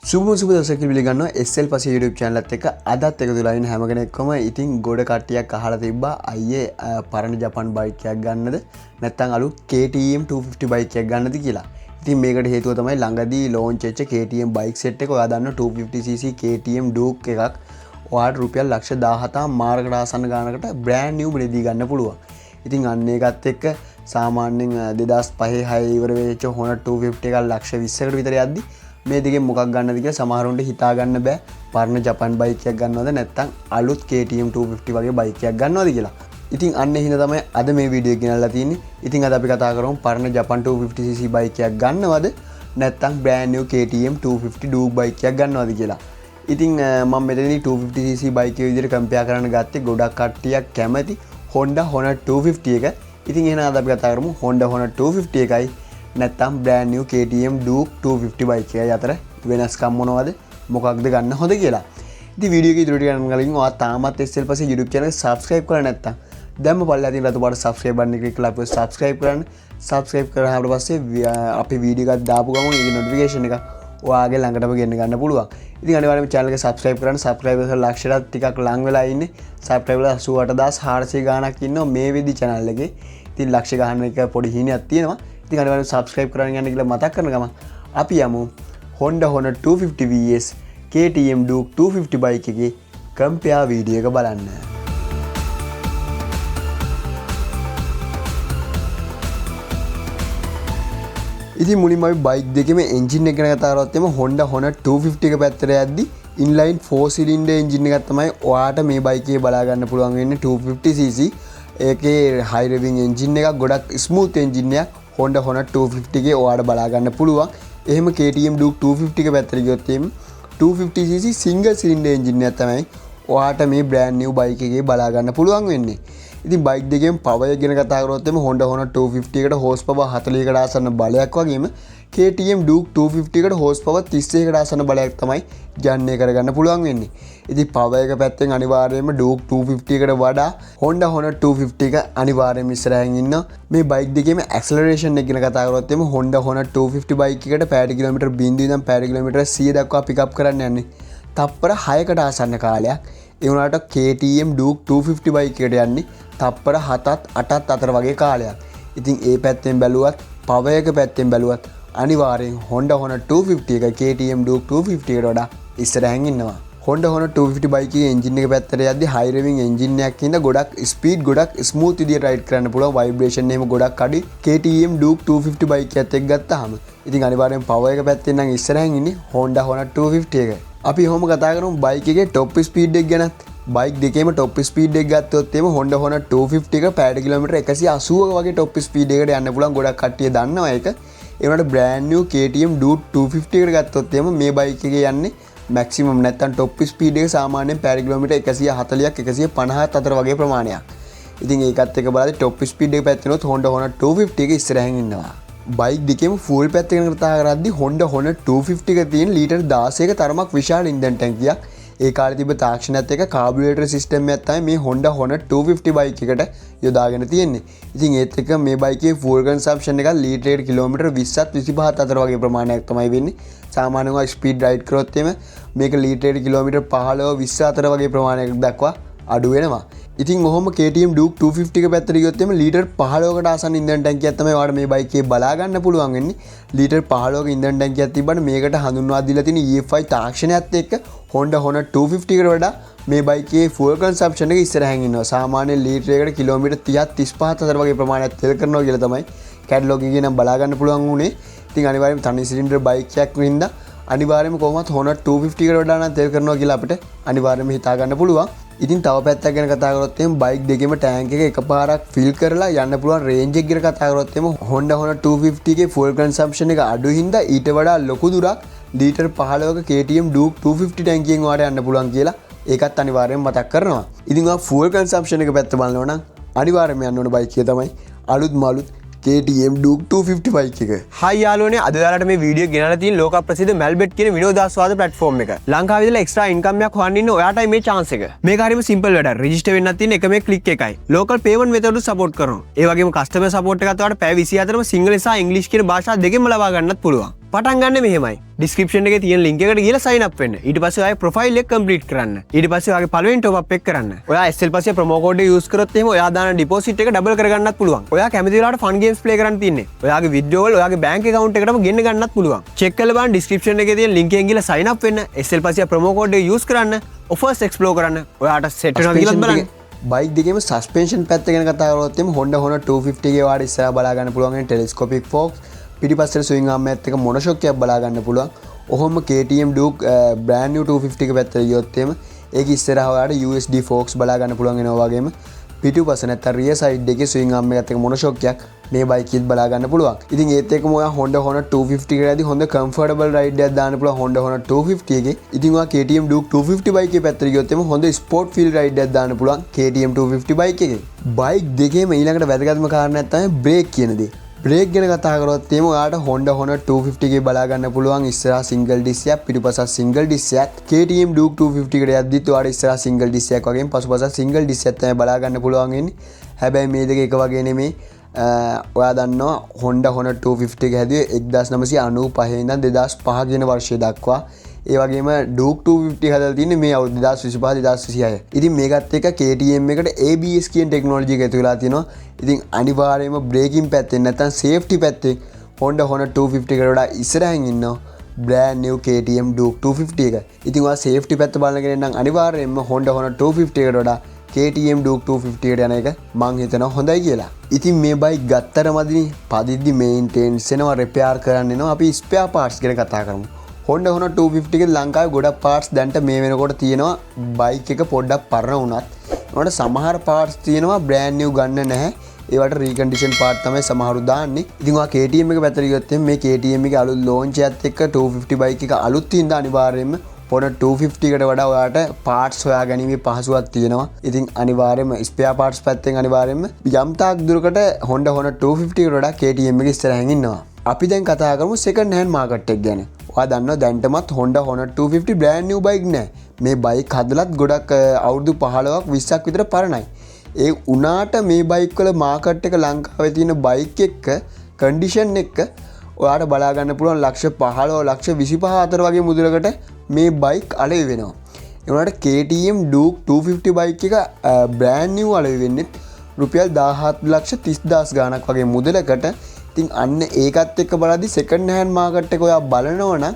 සුබ දවසක් පිළිගන්නවා SL පස්සේ YouTube channel එකත් එක්ක අදත් එකතු වෙලා ඉන්න හැම කෙනෙක්වම ඉතින් ගොඩ කට්ටියක් අහලා තිබ්බා අයියේ පරණ ජපාන් බයික් එකක් ගන්නද නැත්නම් අලුත් KTM 250 බයික් එකක් ගන්නද කියලා. ඉතින් මේකට හේතුව තමයි ළඟදී launch වෙච්ච KTM bike set එක. ඔයා දන්න 250cc KTM Duke එකක් ඔයාට රුපියල් 17,000 මාර්කට ආසන්න ගානකට brand new මෙලදී ගන්න පුළුවන්. ඉතින් අන්න ඒකත් එක්ක සාමාන්‍යයෙන් 2005-6 ඉවර වෙච්ච Honda 250 එකක් 120කට විතර යද්දි මේ දෙකෙන් මොකක් ගන්නද කියලා සමහරුන්ට හිතා ගන්න බෑ. පරණ ජපාන් බයික් එකක් ගන්නවද නැත්නම් අලුත් KTM 250 වගේ බයික් එකක් ගන්නවද කියලා. ඉතින් අන්න ඒ හින්දා තමයි අද මේ වීඩියෝ එක ගෙනල්ලා තියෙන්නේ. ඉතින් අද අපි කතා කරමු පරණ ජපාන් 250cc බයික් එකක් ගන්නවද නැත්නම් brand new KTM 250 Duke bike එකක් ගන්නවද කියලා. ඉතින් මම මෙතනදී 250cc බයික් එක විදිහට කම්පෙයාර් කරන්න ගත්තේ ගොඩක් කට්ටියක් කැමති Honda 250 එක. ඉතින් එහෙනම් අද අපි කතා කරමු Honda 250 එකයි නැත්නම් brand new KTM Duke 250 bike එකයි අතර වෙනස්කම් මොනවද මොකක්ද ගන්න හොඳ කියලා. ඉතින් වීඩියෝ එක ඉදිරියට යන්න කලින් ඔයා තාමත් SL පස්සේ YouTube channel එක subscribe කරලා නැත්නම් දැන්ම පල්ලා තියෙන රතු පාට subscribe button එක ක්ලික් කරලා අපිව subscribe කරන්න. subscribe කරාට පස්සේ අපි වීඩියෝ එකක් දාපු ගමන් ඒකේ notification එක ඔයාගේ ළඟටම ගෙන්න ගන්න පුළුවන්. ඉතින් අනිවාර්යයෙන්ම channel එක subscribe කරන්න. subscribers ලක්ෂයට ටිකක් ලඟ වෙලා ඉන්නේ. subscriber 88400 ගාණක් ඉන්නවා මේ විදි channel එකේ. ඉතින් ලක්ෂ ගාන එක පොඩි හිණයක් තියෙනවා. ඉතින් අනිවාර්යයෙන් subscribe කරන්න යන්න කියලා මතක් කරන ගමන් අපි යමු Honda 250 vs KTM Duke 250 bike එකේ කම්පෙයාර් වීඩියෝ එක බලන්න. ඉතින් මුලින්ම අපි බයික් දෙකේම එන්ජින් එක ගැන කතා කරද්දී එම Honda 250 එක පැත්තට යද්දි inline 4 cylinder එන්ජින් එකක් තමයි ඔයාට මේ බයික් එකේ බලා ගන්න පුළුවන් වෙන්නේ 250cc. ඒකේ high revving එන්ජින් එකක් ගොඩක් smooth එන්ජින් එකක් Honda 250 එකේ ඔයාට බලා ගන්න පුළුවන්. එහෙම KTM Duke 250 එක පැත්තට ගියොත් එම් 250cc single cylinder එන්ජින් එකක් තමයි ඔයාට මේ brand new බයික් එකේ බලා ගන්න පුළුවන් වෙන්නේ. ඉතින් බයික් දෙකෙන් පවර් එක ගැන කතා කරොත් එම Honda 250 එකට හෝස් පවර් 40කට ආසන්න බලයක් වගේම KTM Duke 250 එකට හෝස් පවර් 31කට ආසන්න බලයක් තමයි ජනනය කරගන්න පුළුවන් වෙන්නේ. ඉතින් පවර් එක පැත්තෙන් අනිවාර්යයෙන්ම Duke 250 එකට වඩා Honda 250 එක අනිවාර්යයෙන්ම ඉස්සරහින් ඉන්නවා. මේ බයික් දෙකේම ඇක්සලරේෂන් එක ගැන කතා කරොත් එම Honda 250 බයික් එකට පැය කිලෝමීටර් 0 ඉඳන් පැය කිලෝමීටර් 100 දක්වා පිකප් කරන්න යන්නේ. තප්පර 6කට ආසන්න කාලයක්. ඒ වුණාට KTM Duke 250 බයික් එකට යන්නේ තප්පර 7ත් 8ත් අතර වගේ කාලයක්. ඉතින් ඒ පැත්තෙන් බැලුවත් පවර් එක පැත්තෙන් බැලුවත් අනිවාර්යෙන් Honda 250 එක KTM Duke 250 එකට වඩා ඉස්සරහින් ඉන්නවා. Honda 250 බයික් එකේ එන්ජින් එක පැත්තට යද්දි high revving එන්ජින් එකක් හින්දා ගොඩක් ස්පීඩ් ගොඩක් ස්මූත් විදියට රයිඩ් කරන්න පුළුවන්. ভাইබ්‍රේෂන් එහෙම ගොඩක් අඩුයි KTM Duke 250 බයික් එකත් එක්ක ගත්තාම. ඉතින් අනිවාර්යෙන් පවර් එක පැත්තෙන් නම් ඉස්සරහින් ඉන්නේ Honda 250 එක. අපි කොහොම කතා කරමු බයික් එකේ top speed එක ගැනත්. බයික් දෙකේම top speed එක ගත්තොත් එimhe Honda 250 එක පැයට කිලෝමීටර් 180ක වගේ top speed එකකට යන්න පුළුවන්. ගොඩක් කට්ටිය දන්නවා ඒක. ඒ වුණාට brand new KTM Duke 250 එකට ගත්තොත් එimhe මේ බයික් එකේ යන්නේ maximum නැත්තම් top speed එක සාමාන්‍යයෙන් පැය කිලෝමීටර් 140ක් 150ක් අතර වගේ ප්‍රමාණයක්. ඉතින් ඒකත් එක බලද්දි top speed එක පැත්තෙනොත් Honda 250 එක ඉස්සරහින් ඉන්නවා. බයික් දෙකේම full පැත්ත ගැන කතා කරද්දී Honda 250 එක තියෙන ලීටර් 16ක තරමක් විශාල ඉන්ධන ටැංකියක්. ඒ කාලේ තිබ්බ තාක්ෂණයත් එක්ක කාබුරේටර් සිස්ටම් එකක් තමයි මේ Honda 250 බයික් එකට යොදාගෙන තියෙන්නේ. ඉතින් ඒත් එක්ක මේ බයිකේ fuel consumption එක ලීටරයකට කිලෝමීටර් 20ත් 25ත් අතර වගේ ප්‍රමාණයක් තමයි වෙන්නේ. සාමාන්‍යව ස්පීඩ් රයිඩ් කරොත් එimhe මේක ලීටරයකට කිලෝමීටර් 15 20 අතර වගේ ප්‍රමාණයක් දක්වා අඩු වෙනවා. ඉතින් ඔහොම KTM Duke 250 එක පැත්තට ගියොත් එimhe ලීටර් 15කට ආසන්න ඉන්ධන ටැංකියක් තමයි ඔයාලට මේ බයිකේ බලා ගන්න පුළුවන් වෙන්නේ. ලීටර් 15ක ඉන්ධන ටැංකියක් තිබ්බට මේකට හඳුන්වා දීලා තියෙන EFI තාක්ෂණයත් එක්ක Honda 250 එකට වඩා මේ බයිකේ fuel consumption එක ඉස්සරහින් ඉන්නවා. සාමාන්‍ය ලීටරයකට කිලෝමීටර් 30ත් 35ත් අතර වගේ ප්‍රමාණයක් තෙල් කරනවා කියලා තමයි කැටලොග් එකේ නම් බලා ගන්න පුළුවන් වුණේ. ඉතින් අනිවාර්යයෙන්ම තනි සිලින්ඩර් බයික් එකක් වින්දා අනිවාර්යයෙන්ම කොහොමවත් Honda 250 එකට වඩා නම් තෙල් කරනවා කියලා අපිට අනිවාර්යයෙන්ම හිතා ගන්න පුළුවන්. ඉතින් තව පැත්තක් ගැන කතා කරොත් එimhe බයික් දෙකේම ටැංක් එක එකපාරක් ෆිල් කරලා යන්න පුළුවන් රේන්ජ් එක ගැන කතා කරොත් එimhe Honda 250 එකේ fuel consumption එක අඩු හින්දා ඊට වඩා ලොකු දුරක් ලීටර් 15ක KTM Duke 250 ටැංකියෙන් ඔයාලට යන්න පුළුවන් කියලා ඒකත් අනිවාර්යයෙන් මතක් කරනවා. ඉතින් ඔයා fuel consumption එක පැත්ත බලනවා නම් අනිවාර්යයෙන්ම යන්න ඕන බයික් එක තමයි අලුත්ම අලුත් KTM Duke 250 බයික් එක. හයි යාළුවනේ අද ඔයාලට මේ වීඩියෝ ගෙනලා තියෙන ලෝක ප්‍රසිද්ධ Melbet කියන විනෝදාස්වාද platform එක. ලංකාවේ ඉඳලා එක්ස්ට්‍රා ඉන්කම් එකක් හොයන්න ඉන්න ඔයාටයි මේ chance එක. මේක හරියම simple වැඩක්. register වෙන්නත් තියෙන එක මේ click එකයි. local payment method support කරනවා. ඒ වගේම customer support එකත් ඔයාලට පැය 24ම සිංහල සහ ඉංග්‍රීසි කියන භාෂා දෙකෙන්ම ලබා ගන්නත් පුළුවන්. පටන් ගන්න මෙහෙමයි. ඩිස්ක්‍රිප්ෂන් එකේ තියෙන ලින්ක් එකට ගිහලා sign up වෙන්න. ඊට පස්සේ ඔයාගේ ප්‍රොෆයිල් එක කම්ප්ලීට් කරන්න. ඊට පස්සේ ඔයාගේ පළවෙනි top up එක කරන්න. ඔයා SL පස්සේ ප්‍රොමෝ කෝඩ් එක යූස් කරොත් එහෙම ඔයා දාන ඩිපොසිට් එක ඩබල් කරගන්නත් පුළුවන්. ඔයා කැමති වෙලාවට ෆන් ගේම්ස් ප්ලේ කරන්න තියන්නේ. ඔයාගේ විඩ්‍රෝවල් ඔයාගේ බැංක් account එකටම ගෙන්න ගන්නත් පුළුවන්. චෙක් කරලා බලන්න ඩිස්ක්‍රිප්ෂන් එකේ තියෙන ලින්ක් එකෙන් ගිහලා sign up වෙන්න. SL පස්සේ ප්‍රොමෝ කෝඩ් එක යූස් කරන්න. offers explore කරන්න. ඔයාට set වෙනවා කියලා බලන්න. බයික් දෙකේම සස්පෙන්ෂන් පැත්ත ගැන කතා කරොත් එimhe Honda Honor 250 ගේ වාට ඉස්සරහා බලා ගන්න පුළුවන් ටෙලිස්කෝපික් ෆෝක්ස් පිටිපස්සට ස්විං ආර්ම් එකත් එක මොනොෂොක් එකක් බලා ගන්න පුළුවන්. ඔහොම KTM Duke brand new 250 එක පැත්තට ගියොත් එimhe ඒක ඉස්සරහා ඔයාලට USD ෆෝක්ස් බලා ගන්න පුළුවන් වෙනවා වගේම පිටුපස නැත්නම් රියර් සයිඩ් එකේ ස්විං ආර්ම් එකත් එක මොනොෂොක් එකක් මේ බයික් එකත් බලා ගන්න පුළුවන්. ඉතින් ඒත් එක්කම ඔයා Honda Honor 250 එකේදී හොඳ කම්ෆර්ටබල් රයිඩ් එකක් දාන්න පුළුවන් Honda Honor 250 එකේ. ඉතින් ඔයා KTM Duke 250 බයික් එකේ පැත්තට ගියොත් එimhe හොඳ ස්පෝර්ට් ෆීල් රයිඩ් එකක් දාන්න පුළුවන් KTM 250 බයික් එකේ. බයික් දෙකේම ඊළඟට වැදගත්ම කාරණයක් තමයි බ්‍රේක් කියන දේ. බ්‍රේක් ගැන කතා කරොත් එimhe ඔයාට Honda Honor 250 එකේ බලා ගන්න පුළුවන් ඉස්සරහා සිංගල් ඩිස්ක් එකක් පිටුපසත් සිංගල් ඩිස්ක් එකක්. KTM Duke 250 එකට යද්දිත් ඔයාට ඉස්සරහා සිංගල් ඩිස්ක් එකක් වගේම පසුපසත් සිංගල් ඩිස්ක් එකක් තමයි බලා ගන්න පුළුවන් වෙන්නේ. හැබැයි මේ දෙක එක වගේ නෙමෙයි. ඔයා දන්නවා Honda Honor 250 එක හැදුවේ 1995 ඉඳන් 2005 කියන වර්ෂය දක්වා. ඒ වගේම Duke 250 හදලා තින්නේ මේ අවුරුදු 2025 2026. ඉතින් මේකත් එක්ක KTM එකට ABS කියන ටෙක්නොලොජි එක එකතු වෙලා තිනවා. ඉතින් අනිවාර්යයෙන්ම බ්‍රේකින් පැත්තෙන් නැත්නම් සේෆ්ටි පැත්තෙන් Honda Honor 250 එකට වඩා ඉස්සරහින් ඉන්නවා brand new KTM Duke 250 එක. ඉතින් ඔයා සේෆ්ටි පැත්ත බලන කෙනෙක් නම් අනිවාර්යයෙන්ම Honda Honor 250 එකට වඩා KTM Duke 250 එකට යන එක මං හිතනවා හොඳයි කියලා. ඉතින් මේ බයික් ගත්තර මදිනේ පදිද්දි මේන්ටේන්ස් වෙනවා රිපෙයාර් කරන්න එනවා. අපි ස්පෙයා පාර්ට්ස් ගැන කතා කරමු. Honda Honor 250 එකේ ලංකාවේ ගොඩක් පාර්ට්ස් දැන්ට මේ වෙනකොට තියෙනවා. බයික් එක පොඩ්ඩක් පරණ වුණත් ඒකට සමහර පාර්ට්ස් තියෙනවා brand new ගන්න නැහැ. ඒවට රීකන්ඩිෂන් පාර්ට් තමයි සමහරු දාන්නේ. ඉතින් ඔයා KTM එක පැත්තට ගියොත් මේ KTM එකේ අලුත් ලෝන්ච් එකත් එක්ක 250 බයික් එක අලුත් තින්ද අනිවාර්යයෙන්ම Honda 250 එකට වඩා ඔයාට පාර්ට්ස් හොයාගැනීමේ පහසුවක් තියෙනවා. ඉතින් අනිවාර්යයෙන්ම ස්පෙයා පාර්ට්ස් පැත්තෙන් අනිවාර්යයෙන්ම යම් තාක් දුරකට Honda Honor 250 එකට වඩා KTM එක ඉස්සරහින් ඉන්නවා. අපි දැන් කතා කරමු second hand market එක ගැන. ඔයා දන්නවා දැන්ටමත් Honda Honor 250 brand new bike නෑ. මේ බයික් හදලත් ගොඩක් අවුරුදු 15ක් 20ක් විතර පරණයි. ඒ උනාට මේ බයික් වල මාකට් එක ලංකාවේ තියෙන බයික් එක්ක කන්ඩිෂන් එක ඔයාට බලා ගන්න පුළුවන් ලක්ෂ 15 ලක්ෂ 25 අතර වගේ මුදලකට මේ බයික් අලෙවි වෙනවා. ඒ වුණාට KTM Duke 250 බයික් එක brand new අලෙවි වෙන්නේ රුපියල් 17,30,000 ගාණක් වගේ මුදලකට. ඉතින් අන්න ඒකත් එක්ක බලද්දි second hand market එක ඔයා බලනවා නම්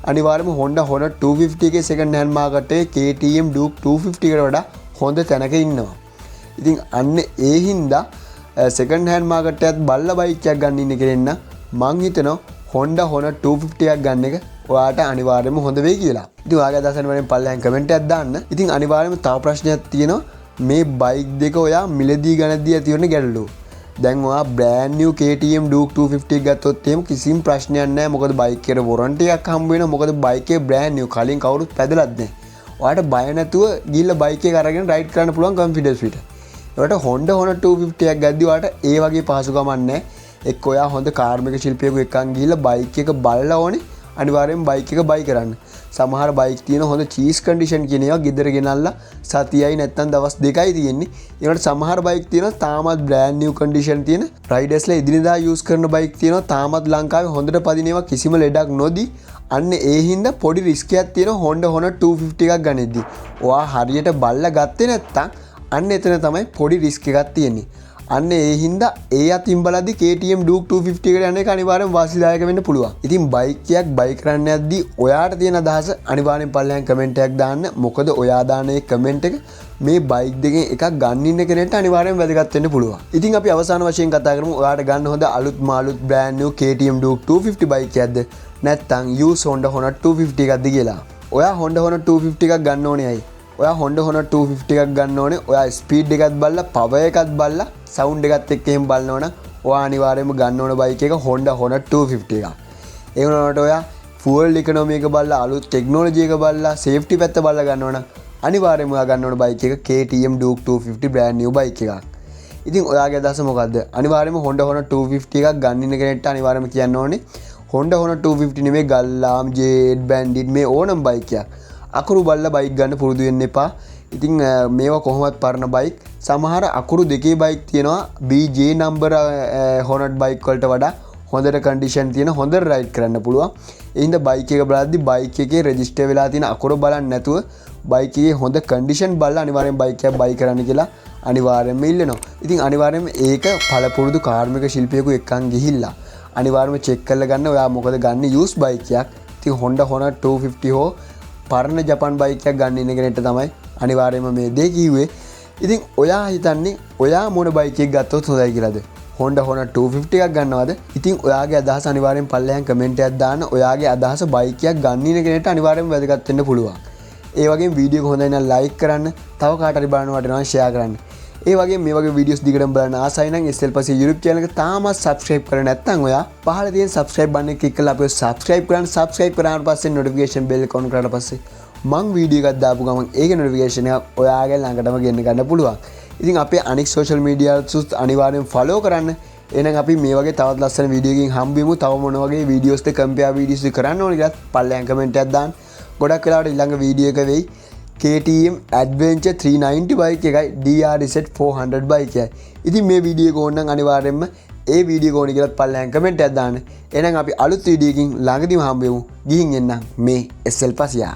අනිවාර්යයෙන්ම Honda Honor 250 එකේ second hand market එකේ KTM Duke 250 එකට වඩා හොඳ තැනක ඉන්නවා. ඉතින් අන්න ඒ හින්දා second hand market එකත් බල්ලා බයික් එකක් ගන්න ඉන්න කෙනෙක් මං හිතනවා Honda Honor 250 එකක් ගන්න එක ඔයාට අනිවාර්යයෙන්ම හොඳ වෙයි කියලා. ඉතින් ඔයාගේ අදහසෙන් වලින් පල්ලෙන් කමෙන්ට් එකක් දාන්න. ඉතින් අනිවාර්යයෙන්ම තව ප්‍රශ්නයක් තියෙනවා මේ බයික් දෙක ඔයා මිලදී ගණන්දී ඇති වෙන ගැටලුව. දැන් ඔයා brand new KTM Duke 250 එක ගත්තොත් එහෙම කිසිම ප්‍රශ්නයක් නැහැ. මොකද බයික් එකට warranty එකක් හම්බ වෙනවා. මොකද බයික් එක brand new කලින් කවුරුත් පැදලත් නැහැ. ඔයාට බය නැතුව ගිහිල්ලා බයික් එක අරගෙන රයිඩ් කරන්න පුළුවන් confidence විතර. ඒකට Honda Honor 250 එකක් ගද්දි ඔයාට ඒ වගේ පහසුකමක් නැහැ. එක්ක ඔයා හොඳ කාර්මික ශිල්පියෙකු එක්කන් ගිහිල්ලා බයික් එක බලලා ඕනේ අනිවාර්යෙන් බයික් එක බයි කරන්න. සමහර බයික් තියෙන හොඳ චීස් කන්ඩිෂන් කියන ඒවා ගෙදර ගෙනල්ලා සතියයි නැත්නම් දවස් දෙකයි තියෙන්නේ. ඒකට සමහර බයික් තියෙනවා තාමත් brand new condition තියෙන රයිඩර්ස්ලා එදිනෙදා යූස් කරන බයික් තියෙනවා තාමත් ලංකාවේ හොඳට පදින ඒවා කිසිම ලෙඩක් නොදී. අන්න ඒ හින්දා පොඩි රිස්ක් එකක් තියෙනවා Honda Honor 250 එකක් ගනිද්දි. ඔයා හරියට බලලා ගත්තේ නැත්නම් අන්න එතන තමයි පොඩි රිස්ක් එකක් තියෙන්නේ. අන්න ඒ හින්දා ඒ අතින් බලද්දි KTM Duke 250 එකට යන එක අනිවාර්යෙන් වාසිදායක වෙන්න පුළුවන්. ඉතින් බයික් එකක් බයි කරන්න යද්දි ඔයාට තියෙන අදහස අනිවාර්යෙන් පල්ලෙහාන් කමෙන්ට් එකක් දාන්න. මොකද ඔයා දාන ඒ කමෙන්ට් එක මේ බයික් දෙකෙන් එකක් ගන්න ඉන්න කෙනෙක්ට අනිවාර්යෙන් වැදගත් වෙන්න පුළුවන්. ඉතින් අපි අවසාන වශයෙන් කතා කරමු ඔයාට ගන්න හොඳ අලුත් මාළුත් brand new KTM Duke 250 bike එකක්ද නැත්නම් used Honda Honor 250 එකක්ද කියලා. ඔයා Honda Honor 250 එකක් ගන්න ඕනේ අය. ඔයා Honda Honor 250 එකක් ගන්න ඕනේ. ඔයා ස්පීඩ් එකත් බලලා පවර් එකත් බලලා සවුන්ඩ් එකත් එක්ක එහෙම බලනවනම් ඔයා අනිවාර්යයෙන්ම ගන්න ඕන බයික් එක Honda Honor 250 එකක්. ඒ වුණාට ඔයා fuel economy එක බලලා අලුත් ටෙක්නොලොජි එක බලලා සේෆ්ටි පැත්ත බලලා ගන්නවනම් අනිවාර්යයෙන්ම ඔයා ගන්න ඕන බයික් එක KTM Duke 250 brand new bike එකක්. ඉතින් ඔයාගේ අදහස මොකද්ද? අනිවාර්යයෙන්ම Honda Honor 250 එකක් ගන්න ඉන්න කෙනෙක්ට අනිවාර්යයෙන්ම කියන්න ඕනේ Honda Honor 250 නෙමෙයි ගල්ලාම් Jade Bandit මේ ඕනම බයික් එකක්. අකුරු බලලා බයික් ගන්න පුරුදු වෙන්න එපා. ඉතින් මේවා කොහොමවත් පරණ බයික්. සමහර අකුරු දෙකේ බයික් තියෙනවා BJ number Honor බයික් වලට වඩා හොඳට කන්ඩිෂන් තියෙන හොඳ රයිඩ් කරන්න පුළුවන්. ඒ හින්දා බයික් එක බලද්දි බයික් එකේ රෙජිස්ටර් වෙලා තියෙන අකුරු බලන්න නැතුව බයික් එකේ හොඳ කන්ඩිෂන් බලලා අනිවාර්යෙන් බයික් එක බයි කරන්න කියලා අනිවාර්යෙන්ම ඉල්ලනවා. ඉතින් අනිවාර්යෙන්ම ඒක පළපුරුදු කාර්මික ශිල්පියෙකු එක්කන් ගිහිල්ලා අනිවාර්යෙන්ම චෙක් කරලා ගන්න ඔයා මොකද ගන්න යූස් බයික් එකක්. ඉතින් Honda Hornet 250 හෝ පරණ ජපාන් බයික් එකක් ගන්න ඉන්න කෙනෙක්ට තමයි අනිවාර්යෙන්ම මේ දේ කිව්වේ. ඉතින් ඔයා හිතන්නේ ඔයා මොන බයික් එකක් ගත්තොත් හොඳයි කියලාද? Honda Hornet 250 එකක් ගන්නවද? ඉතින් ඔයාගේ අදහස අනිවාර්යෙන් පල්ලෙහාන් කමෙන්ට් එකක් දාන්න. ඔයාගේ අදහස බයික් එකක් ගන්න ඉන්න කෙනෙක්ට අනිවාර්යෙන්ම වැදගත් වෙන්න පුළුවන්. ඒ වගේම වීඩියෝ එක හොඳයි නම් ලයික් කරන්න, තව කාට හරි බලන්න වටිනවා ෂෙයා කරන්න. ඒ වගේම මේ වගේ වීඩියෝස් දිගටම බලන්න ආසයි නම් SL Pasi YouTube channel එක තාමත් subscribe කරලා නැත්නම් ඔයා පහළ තියෙන subscribe button එක click කරලා අපිව subscribe කරන්න. subscribe කරාට පස්සේ notification bell එක on කරාට පස්සේ මං වීඩියෝ එකක් දාපු ගමන් ඒකේ notification එක ඔයාගේ ළඟටම ගෙන්න ගන්න පුළුවන්. ඉතින් අපේ අනික් social media වලත් අනිවාර්යෙන් follow කරන්න. එහෙනම් අපි මේ වගේ තවත් ලස්සන වීඩියෝ එකකින් හම්බෙමු. තව මොන වගේ වීඩියෝස් ද compare videos කරන්න ඕන කියලාත් පල්ලෙහාන් comment එකක් දාන්න. ගොඩක් වෙලාවට ඊළඟ වීඩියෝ එක වෙයි KTM Adventure 390 බයික් එකයි DRZ 400 බයික් එකයි. ඉතින් මේ වීඩියෝ එක ඕන නම් අනිවාර්යෙන්ම ඒ වීඩියෝ එක ඕන කියලා පල්ලෙහාන් කමෙන්ට් එකක් දාන්න. එහෙනම් අපි අලුත් වීඩියෝ එකකින් ළඟදීම හම්බෙමු. ගිහින් එන්නම් මේ SL Pasiya.